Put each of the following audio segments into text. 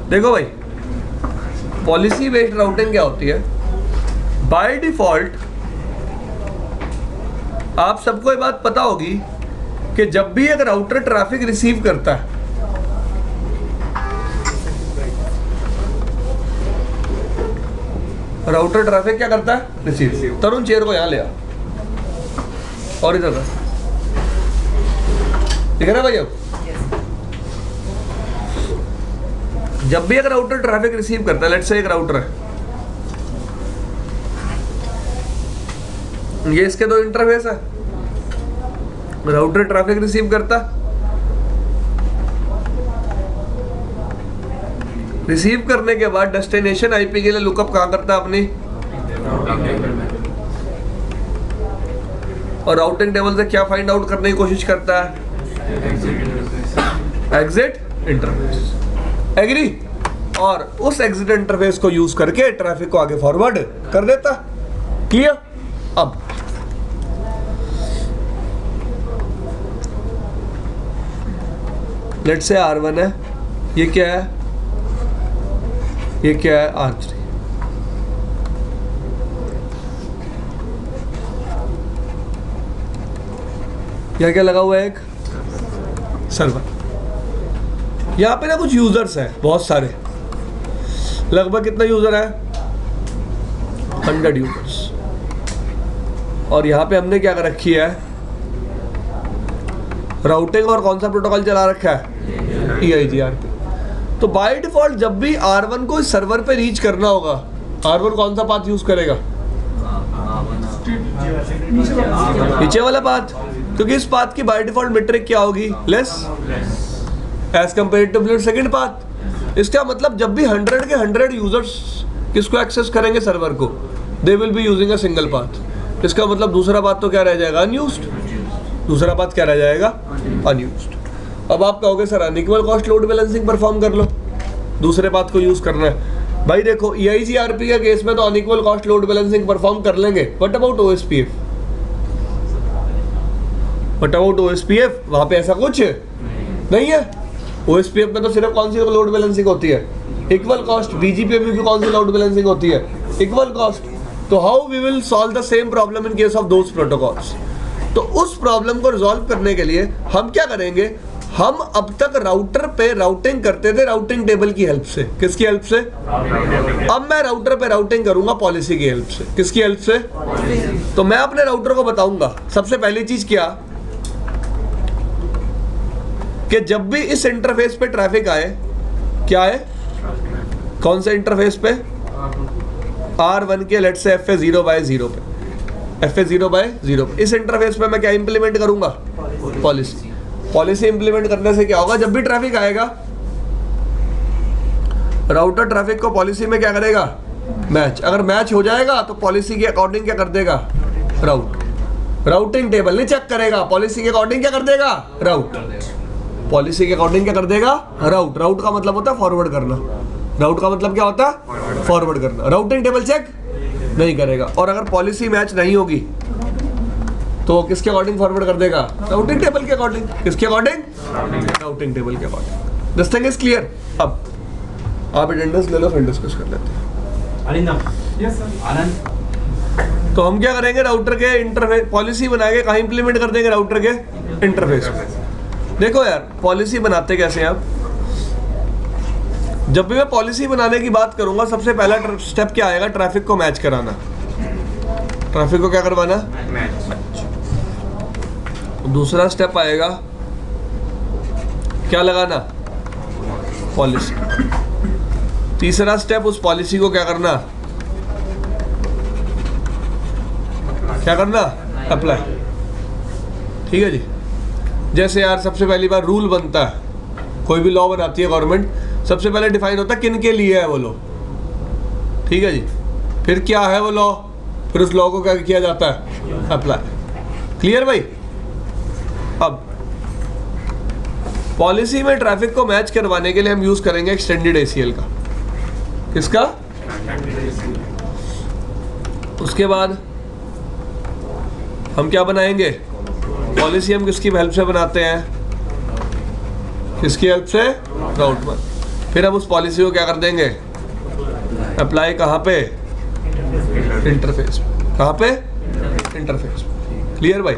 देखो भाई, policy based routing क्या होती है? बाय डिफॉल्ट आप सबको ये बात पता होगी कि जब भी एक राउटर ट्रैफिक रिसीव करता है, राउटर ट्रैफिक क्या करता है? रिसीव। तरुण चेयर को यहां ले आ और इधर दिख रहा है भाई? अब जब भी एक राउटर ट्रैफिक रिसीव करता है, लेट्स से एक राउटर है, ये इसके दो इंटरफेस है, राउटर ट्रैफिक रिसीव करता, रिसीव करने के बाद डेस्टिनेशन आईपी के लिए लुकअप कहां करता है? अपनी और राउटिंग टेबल से क्या फाइंड आउट करने की कोशिश करता है? Exit interface. एग्री? और उस एग्जिट इंटरफेस को यूज करके ट्रैफिक को आगे फॉरवर्ड कर देता। क्लियर? अब लेट्स से R1 है, ये क्या है? ये क्या है? R3। यह क्या लगा हुआ है? एक सर्वर। यहां पे ना कुछ यूजर्स हैं, बहुत सारे, लगभग कितना यूजर है? 100 यूजर्स। और यहां पे हमने क्या कर रखी है? राउटिंग और कौन सा प्रोटोकॉल चला रखा है? EIGRP। तो बाय डिफॉल्ट जब भी R1 को इस सर्वर पे रीच करना होगा, R1 कौन सा पाथ यूज करेगा? नीचे वाला पाथ, क्योंकि इस पाथ की बाय डिफॉल्ट मीट्रिक क्या होगी? Less as comparative to second path. इसका मतलब जब भी 100 के 100 यूजर्स किसको एक्सेस करेंगे? सर्वर को। They will be using a single path. इसका मतलब दूसरा पाथ तो क्या रह जाएगा? अनयूज्ड। दूसरा पाथ क्या रह जाएगा? अनयूज्ड। अब आप कहोगे sir unequal cost load balancing perform कर लो, दूसरे पाथ को यूज करना है। भाई देखो, EIGRP के केस में तो unequal cost load balancing perform कर लेंगे। What about OSPF? What about OSPF? वहां पे ऐसा कुछ नहीं है। OSPF में तो सिर्फ कौन सी लोड बैलेंसिंग होती है? Equal cost. BGP में भी कौन सी लोड बैलेंसिंग होती है? Equal cost. तो how we will solve the same problem in case of those protocols? तो उस प्रॉब्लम को रिजॉल्व करने के लिए हम क्या करेंगे? हम अब तक राउटर पे राउटिंग करते थे राउटिंग टेबल की हेल्प से। किसकी हेल्प से? अब मैं राउटर पे राउटिंग करूंगा पॉलिसी की हेल्प से। किसकी हेल्प से? तो मैं अपने राउटर को बताऊंगा सबसे पहली चीज क्या, कि जब भी इस इंटरफेस पे ट्रैफिक आए, क्या है? कौन से इंटरफेस पे? R1 के लेट्स से FA0/0 पे, FA0/0 पे। इस इंटरफेस पे मैं क्या इंप्लीमेंट करूंगा? पॉलिसी। पॉलिसी इंप्लीमेंट करने से क्या होगा? जब भी ट्रैफिक आएगा, राउटर ट्रैफिक को पॉलिसी में क्या करेगा? मैच। अगर मैच हो जाएगा तो पॉलिसी के अकॉर्डिंग क्या कर देगा? राउट। राउटिंग टेबल नहीं चेक करेगा, पॉलिसी के अकॉर्डिंग क्या कर देगा? राउट। पॉलिसी के अकॉर्डिंग क्या कर देगा? राउट। राउट का मतलब होता है फॉरवर्ड करना। राउट का मतलब क्या होता है? फॉरवर्ड करना। राउटिंग टेबल चेक नहीं करेगा। और अगर पॉलिसी मैच नहीं होगी तो किसके अकॉर्डिंग फॉरवर्ड कर देगा? राउटिंग टेबल के अकॉर्डिंग। किसके अकॉर्डिंग? राउटिंग टेबल के according. This thing is clear? अब आप अटेंडेंस ले लो, फिर डिस्कस कर लेते हैं। Yes sir. आनंद। तो हम क्या करेंगे? राउटर के इंटरफेस पॉलिसी बना के कहाँ इंप्लीमेंट कर देंगे? राउटर के इंटरफेस पे। देखो यार, पॉलिसी बनाते कैसे हैं आप? जब भी मैं पॉलिसी बनाने की बात करूंगा, सबसे पहला स्टेप क्या आएगा? ट्रैफिक को मैच कराना। ट्रैफिक को क्या करवाना? दूसरा स्टेप आएगा क्या लगाना? पॉलिसी। तीसरा स्टेप उस पॉलिसी को क्या करना? क्या करना? अप्लाई। ठीक है जी। जैसे यार सबसे पहली बार रूल बनता है, कोई भी लॉ बनाती है गवर्नमेंट, सबसे पहले डिफाइन होता है किन के लिए है वो लॉ। ठीक है जी। फिर क्या है वो लॉ, फिर उस लॉ को क्या किया जाता है? अप्लाई। क्लियर भाई? अब पॉलिसी में ट्रैफिक को मैच करवाने के लिए हम यूज करेंगे एक्सटेंडेड ACL का। किसका? उसके बाद हम क्या बनाएंगे? पॉलिसी हम किसकी हेल्प से बनाते हैं? किसकी हेल्प से? राउट में। फिर हम उस पॉलिसी को क्या कर देंगे, अप्लाई कहाँ पे, इंटरफेस। कहाँ पे, इंटरफेस। क्लियर भाई?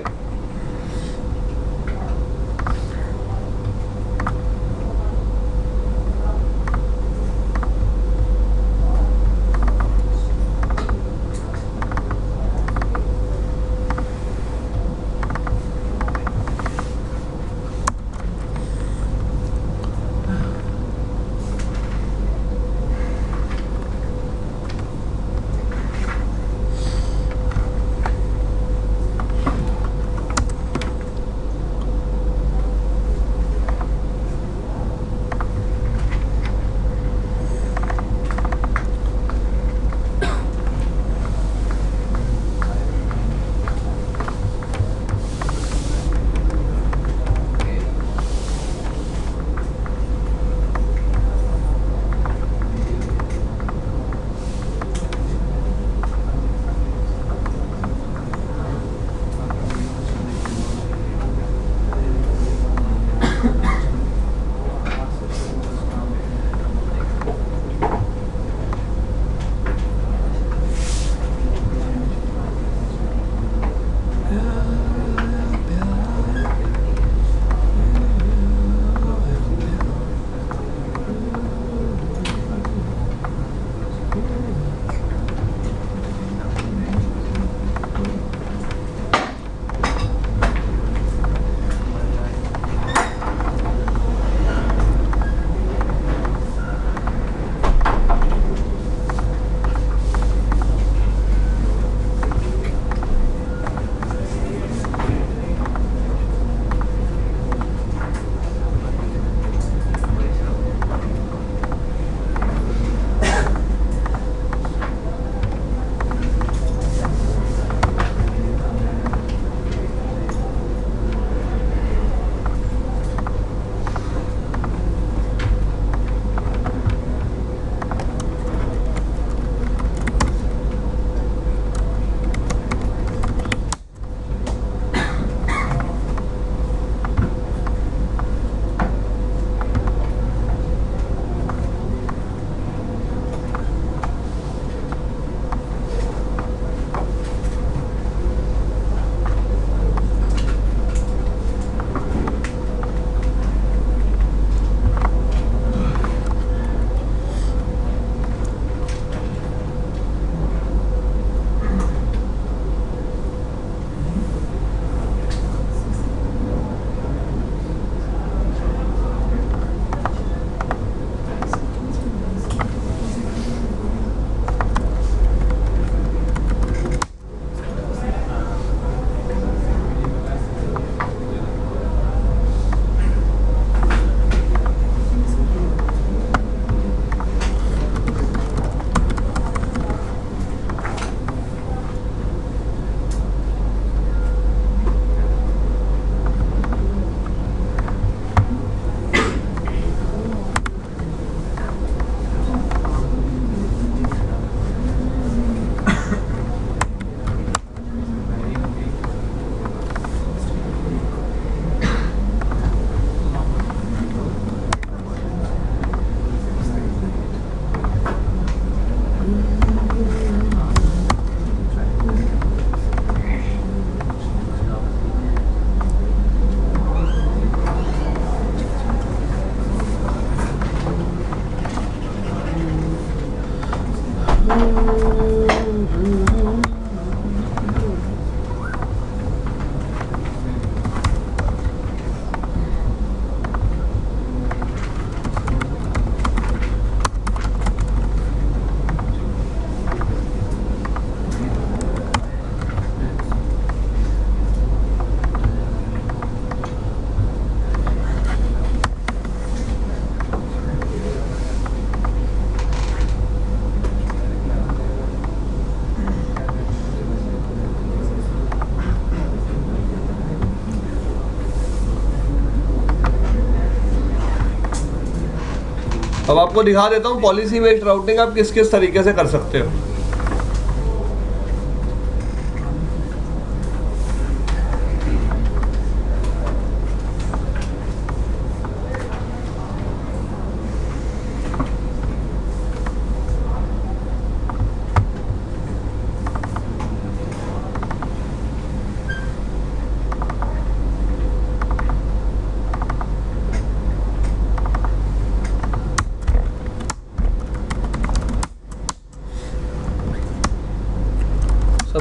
अब आपको दिखा देता हूँ पॉलिसी बेस्ड राउटिंग आप किस किस तरीके से कर सकते हो।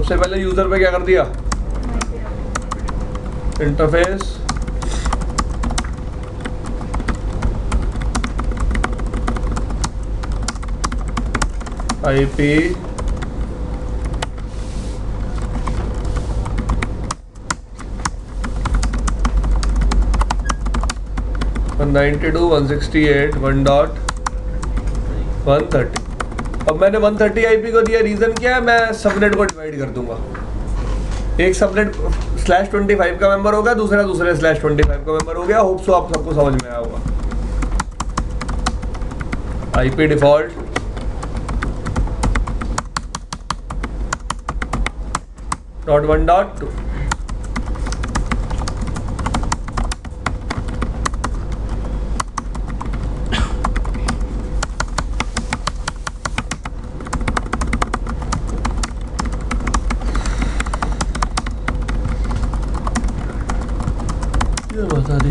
सबसे पहले यूजर पे क्या कर दिया, इंटरफेस IP 192.168.1.130। अब मैंने 130 IP को दिया, रीजन क्या है, मैं सबनेट को डिवाइड कर दूंगा। एक सबनेट /25 का मेंबर होगा, दूसरे /25 का मेंबर हो गया। होप सो आप सबको समझ में आया होगा। IP डिफॉल्ट .1.2 ये बता दी।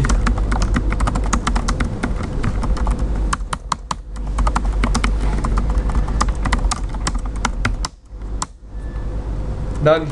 डन।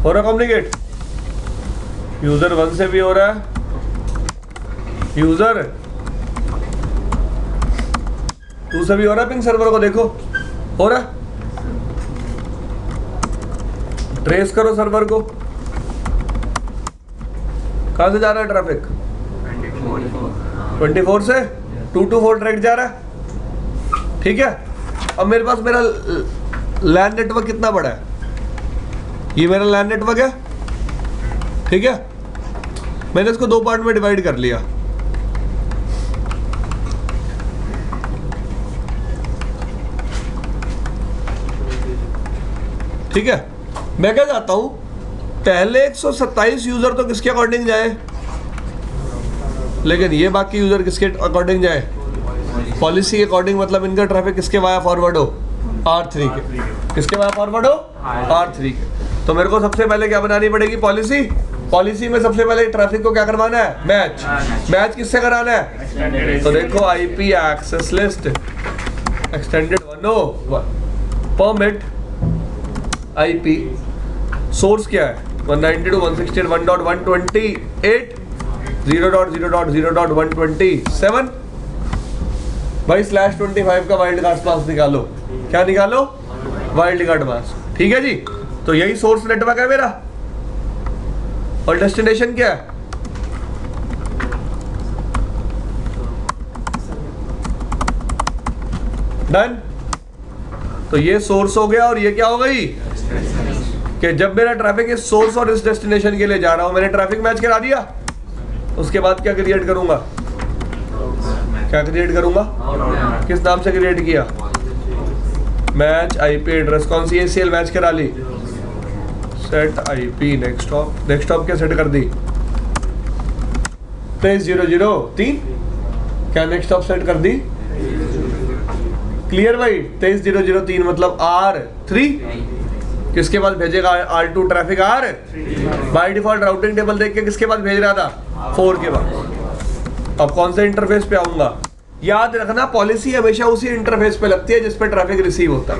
हो रहा कम्युनिकेट, यूजर 1 से भी हो रहा है, यूजर 2 से भी हो रहा है। पिंग सर्वर को देखो, हो रहा है। ट्रेस करो सर्वर को, कहां से जा रहा है ट्रैफिक, 24 से 224 ट्रैक जा रहा है। ठीक है, अब मेरे पास मेरा लैन नेटवर्क कितना बड़ा है, ये मेरा लैन नेटवर्क है। ठीक है, मैंने इसको 2 पार्ट में डिवाइड कर लिया। ठीक है, मैं क्या चाहता हूं, पहले 127 यूजर तो किसके अकॉर्डिंग जाए, लेकिन ये बाकी यूजर किसके अकॉर्डिंग जाए, पॉलिसी के अकॉर्डिंग। मतलब इनका ट्रैफिक किसके वाया फॉरवर्ड हो, R3 के। किसके वाया फॉरवर्ड हो, R3 के। तो मेरे को सबसे पहले क्या बनानी पड़ेगी, पॉलिसी। पॉलिसी में सबसे पहले ट्रैफिक को क्या करवाना है, मैच। मैच किससे कराना है, तो देखो IP access list extended 101 permit IP source क्या है, 192.168.1.128 0.0.0.127। भाई /25 का वाइल्ड कार्ड मास्क निकालो। क्या निकालो, वाइल्ड कार्ड मास्क। ठीक है जी, तो यही सोर्स नेटवर्क है मेरा, और डेस्टिनेशन क्या है, डन। तो ये सोर्स हो गया और ये क्या हो गई, कि जब मेरा ट्रैफिक इस सोर्स और इस डेस्टिनेशन के लिए जा रहा हूं, मैंने ट्रैफिक मैच करा दिया, उसके बाद क्या क्रिएट करूंगा, क्या क्रिएट करूंगा, किस नाम से क्रिएट किया, मैच आईपी एड्रेस। कौन सी ACL मैच करा ली, सेट आईपी नेक्स्ट हॉप क्या सेट कर दी, 23,003, क्या नेक्स्ट हॉप सेट कर दी, क्लियर भाई। 23,003 मतलब R3, किसके पास भेजेगा, R2 traffic R, by default routing table देख के किसके पास भेज रहा था, 4 के पास। अब कौन से इंटरफेस पे आऊंगा, याद रखना पॉलिसी हमेशा उसी इंटरफेस पे लगती है जिस पे ट्रैफिक रिसीव होता है।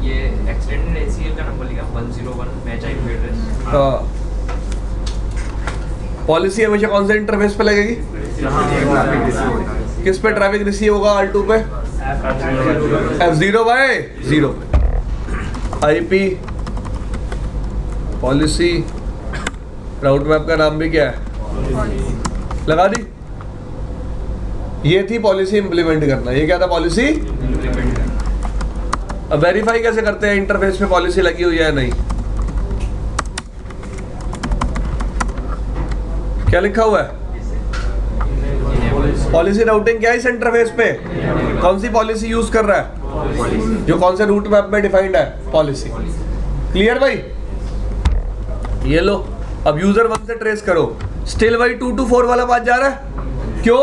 ये एक्सटेंडेड ACL का नंबर लिखा 101 मैच आईपी एड्रेस। हाँ, पॉलिसी हमेशा कौन से इंटरफेस पे लगेगी, किस पे ट्रैफिक रिसीव होगा, R2 पे, F0/0 पे। आईपी पॉलिसी, राउट मैप का नाम भी क्या है, लगा दी। ये थी पॉलिसी इंप्लीमेंट करना, ये क्या था, पॉलिसी। अब वेरीफाई कैसे करते हैं इंटरफेस पे पॉलिसी लगी हुई है या नहीं, क्या लिखा हुआ है, पॉलिसी राउटिंग क्या है इस इंटरफेस पे, कौन सी पॉलिसी यूज कर रहा है, जो कौन से रूट मैप में डिफाइंड है, पॉलिसी। क्लियर भाई, ये लो। अब यूजर 1 से ट्रेस करो, स्टिल वही 2 to 4 वाला बात जा रहा है, क्यों,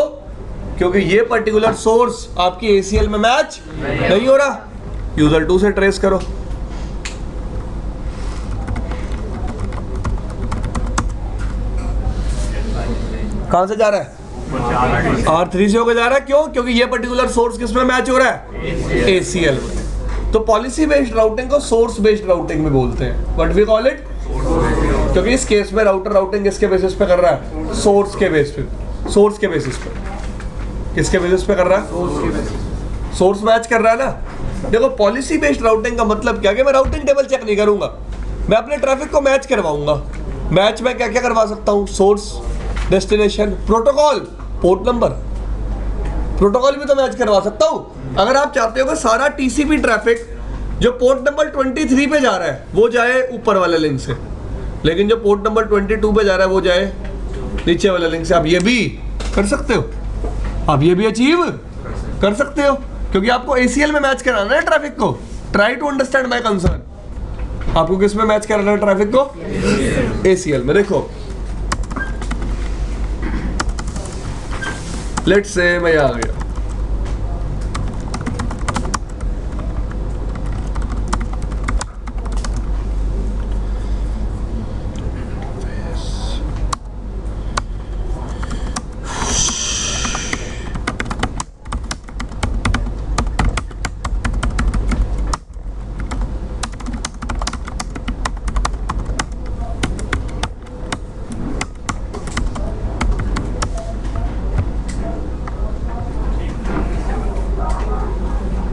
क्योंकि ये पर्टिकुलर सोर्स आपकी ACL में मैच नहीं हो रहा। यूजर 2 से ट्रेस करो, कहां से जा रहा है, R3 से होकर जा रहा है, क्यों, क्योंकि ये पर्टिकुलर सोर्स किस में मैच हो रहा है, ACL में। तो पॉलिसी बेस्ड राउटिंग को सोर्स बेस्ड राउटिंग में बोलते हैं, व्हाट वी कॉल इट, क्योंकि इस केस में राउटर राउटिंग किसके बेसिस पे कर रहा है, सोर्स के बेसिस पे, सोर्स के बेसिस पे, किसके बेसिस पे कर रहा है, सोर्स मैच कर रहा है ना। देखो पॉलिसी बेस्ड राउटिंग का मतलब क्या, कि मैं राउटिंग टेबल चेक नहीं करूंगा, मैं अपने ट्रैफिक को मैच करवाऊंगा। मैच में क्या क्या करवा सकता हूँ, source, destination, protocol, port number, protocol भी तो मैच करवा सकता हूँ। अगर आप चाहते हो कि सारा TCP ट्रैफिक जो पोर्ट नंबर 23 पे जा रहा है वो जाए ऊपर वाले लिंक से, लेकिन जो पोर्ट नंबर 22 पे जा रहा है वो जाए नीचे वाले लिंक से, आप ये भी कर सकते हो, आप ये भी अचीव कर सकते हो, क्योंकि आपको ACL में मैच कराना है ट्रैफिक को। Try to understand my concern, आपको किस में मैच कराना है ट्रैफिक को, ACL में। देखो लेट्स से मैं आ गया,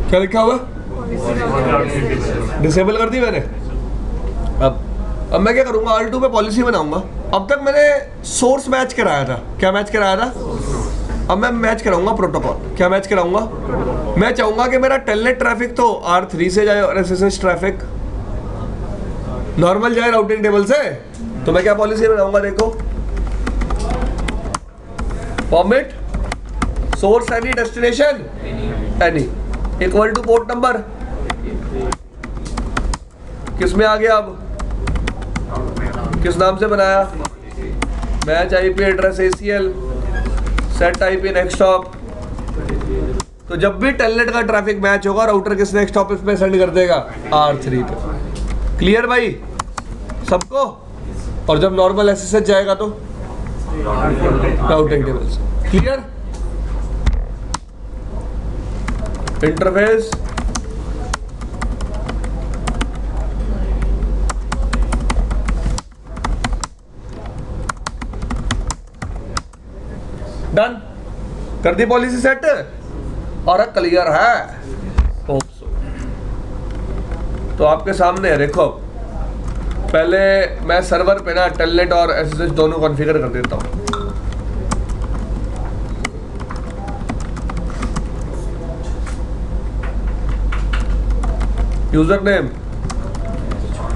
क्या लिखा हुआ, डिसेबल कर दी मैंने। अब मैं क्या करूंगा, R2 पे पॉलिसी बनाऊंगा। अब तक मैंने सोर्स मैच कराया था, क्या मैच कराया था, अब मैं मैच कराऊंगा प्रोटोकॉल। क्या मैच कराऊंगा, मैं चाहूंगा कि मेरा टेलनेट ट्रैफिक तो R3 से जाए और SSH ट्रैफिक नॉर्मल जाए राउटिंग टेबल से। तो मैं क्या पॉलिसी बनाऊंगा, देखो, format source any destination any equal two port number, किस में आ गया, अब किस नाम से बनाया, match IP address ACL, set IP next hop. तो जब भी टेलनेट का ट्रैफिक मैच होगा, राउटर किस नेक्स्ट हॉप पे सेंड कर देगा, R3 पे। क्लियर भाई सबको। और जब नॉर्मल SSH जाएगा तो राउटिंग टेबल से। क्लियर, इंटरफेस डन कर दी, पॉलिसी सेट और क्लियर है। तो आपके सामने है, देखो पहले मैं सर्वर पे ना टेलनेट और SSH दोनों कॉन्फ़िगर कर देता हूँ। यूजर नेम,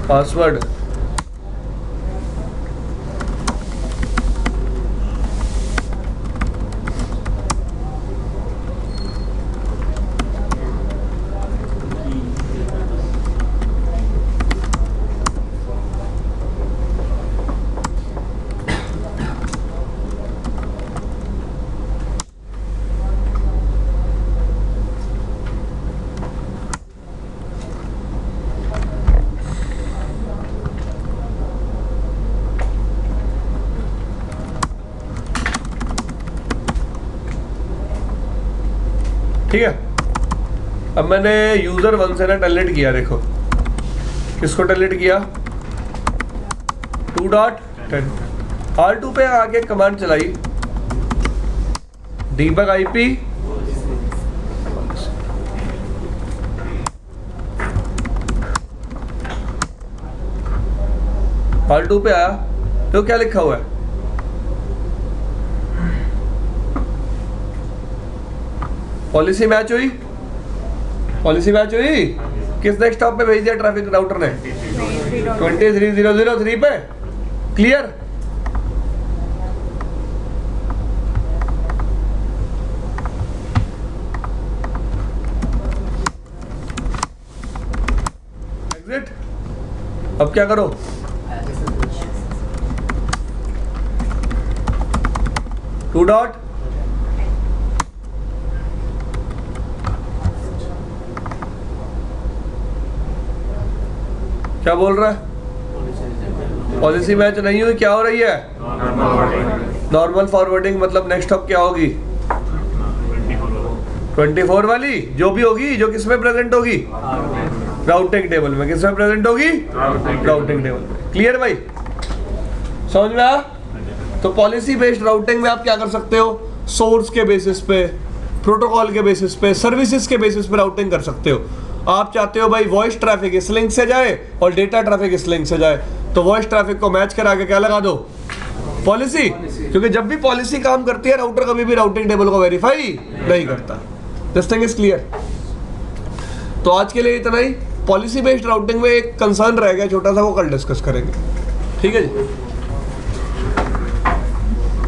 पासवर्ड, ठीक है। अब मैंने यूजर 1 से ना टेलनेट किया, देखो किसको टेलनेट किया, 2.10 R2 पे आके कमांड चलाई debug IP R2 पे आया तो क्या लिखा हुआ है, पॉलिसी मैच हुई, पॉलिसी मैच हुई, किस नेक्स्ट स्टॉप पे भेज दिया ट्रैफिक राउटर ने, 23003 पे, क्लियर। एग्जिट। अब क्या करो, टू डॉट क्या बोल रहा है, पॉलिसी मैच नहीं हुई, क्या हो रही है, नॉर्मल फॉरवर्डिंग, मतलब नेक्स्ट स्टॉप क्या होगी, 24 वाली जो भी होगी, जो किस में प्रेजेंट होगी, राउटिंग टेबल में, किस में प्रेजेंट होगी, राउटिंग टेबल में। क्लियर भाई, समझ में आया। तो पॉलिसी बेस्ड राउटिंग में आप क्या कर सकते हो, सोर्स के बेसिस पे, प्रोटोकॉल के बेसिस पे, सर्विसेज के बेसिस पे राउटिंग कर सकते हो। आप चाहते हो भाई वॉइस ट्रैफिक इस लिंक से जाए और डेटा ट्रैफिक इस लिंक से जाए, तो वॉइस ट्रैफिक को मैच करा के क्या लगा दो, पॉलिसी, क्योंकि जब भी पॉलिसी काम करती है राउटर कभी भी राउटिंग टेबल को वेरीफाई नहीं करता। This thing is clear. तो आज के लिए इतना ही। पॉलिसी बेस्ड राउटिंग में एक कंसर्न रह गया छोटा सा, वो कल डिस्कस करेंगे, ठीक है जी।